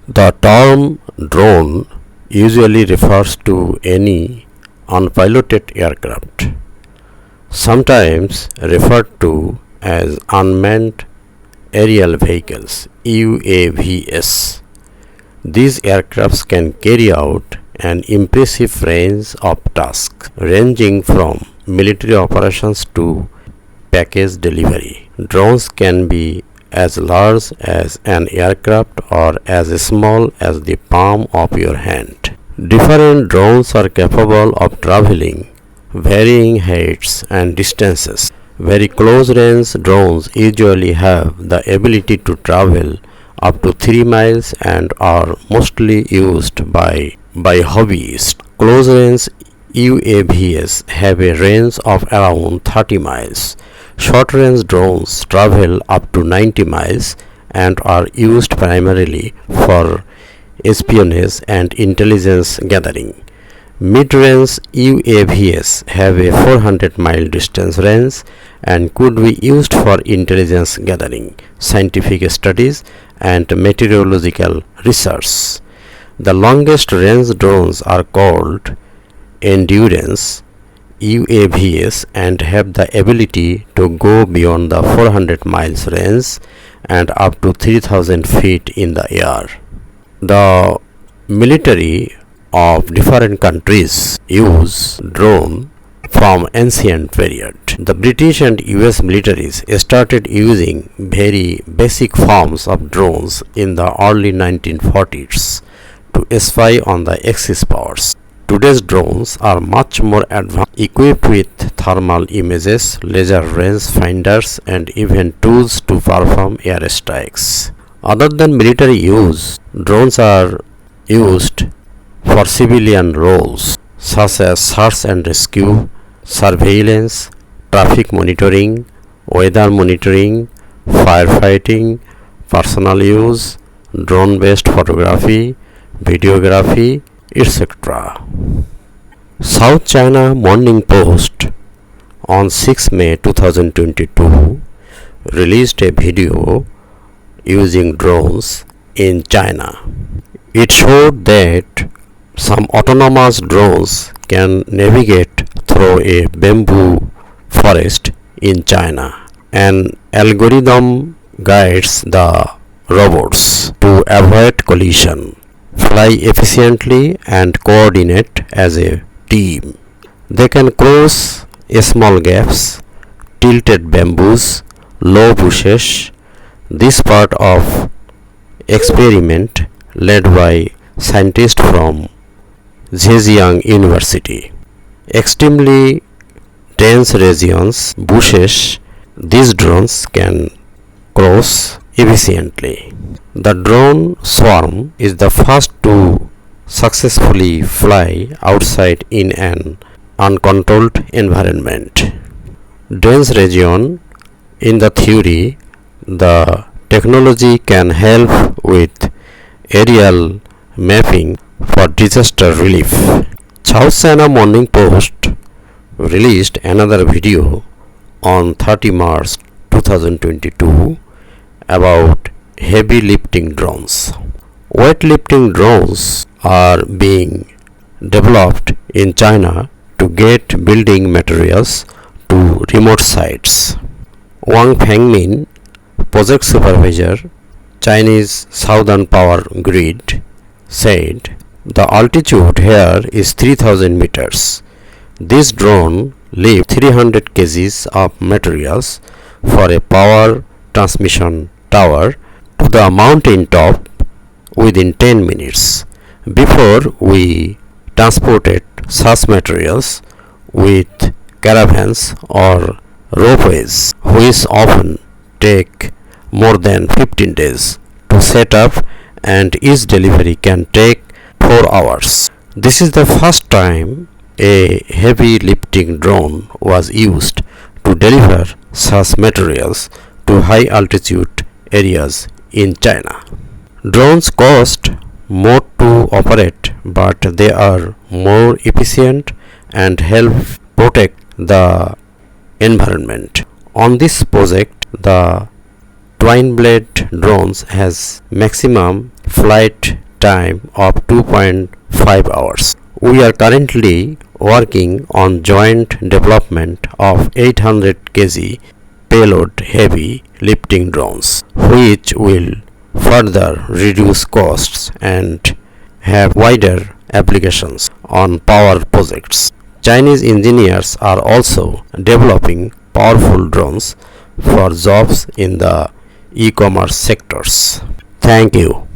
The term drone usually refers to any unpiloted aircraft, sometimes referred to as unmanned aerial vehicles UAVs. These aircrafts can carry out an impressive range of tasks ranging from military operations to package delivery. Drones can be as large as an aircraft or as small as the palm of your hand. Different drones are capable of traveling varying heights and distances. Very close range drones usually have the ability to travel up to 3 miles and are mostly used by hobbyists. Close range UAVs have a range of around 30 miles. Short range drones travel up to 90 miles and are used primarily for espionage and intelligence gathering. Mid-range UAVs have a 400-mile distance range and could be used for intelligence gathering, scientific studies, and meteorological research. The longest range drones are called endurance UAVs and have the ability to go beyond the 400 miles range and up to 3000 feet in the air. The military of different countries use drone from ancient period. The British and US militaries started using very basic forms of drones in the early 1940s to spy on the Axis powers. Today's drones are much more advanced, equipped with thermal images, laser range finders, and even tools to perform airstrikes. Other than military use, drones are used for civilian roles such as search and rescue, surveillance, traffic monitoring, weather monitoring, firefighting, personal use, drone-based photography, videography, etc. South China Morning Post on 6 May 2022 released a video using drones in China. It showed that some autonomous drones can navigate through a bamboo forest in China. An algorithm guides the robots to avoid collision, fly efficiently, and coordinate as a team. They can cross small gaps, tilted bamboos, low bushes. This part of experiment led by scientists from Zhejiang University. Extremely dense regions, bushes, these drones can cross efficiently. The drone swarm is the first to successfully fly outside in an uncontrolled environment. Dense region, in the theory, the technology can help with aerial mapping for disaster relief. South China Morning Post released another video on 30 March 2022 about heavy lifting drones. Weightlifting drones are being developed in China to get building materials to remote sites. Wang Fengmin, project supervisor, Chinese Southern Power Grid, said the altitude here is 3000 meters. This drone lifts 300 kgs of materials for a power transmission tower to the mountain top within 10 minutes. Before, we transported such materials with caravans or ropeways, which often take more than 15 days to set up, and each delivery can take 4 hours. This is the first time a heavy lifting drone was used to deliver such materials to high altitude areas in China. Drones cost more to operate, but they are more efficient and help protect the environment. On this project, the twin blade drones has maximum flight time of 2.5 hours. We are currently working on joint development of 800 kg payload heavy lifting drones, which will further reduce costs and have wider applications on power projects. Chinese engineers are also developing powerful drones for jobs in the e-commerce sectors. Thank you.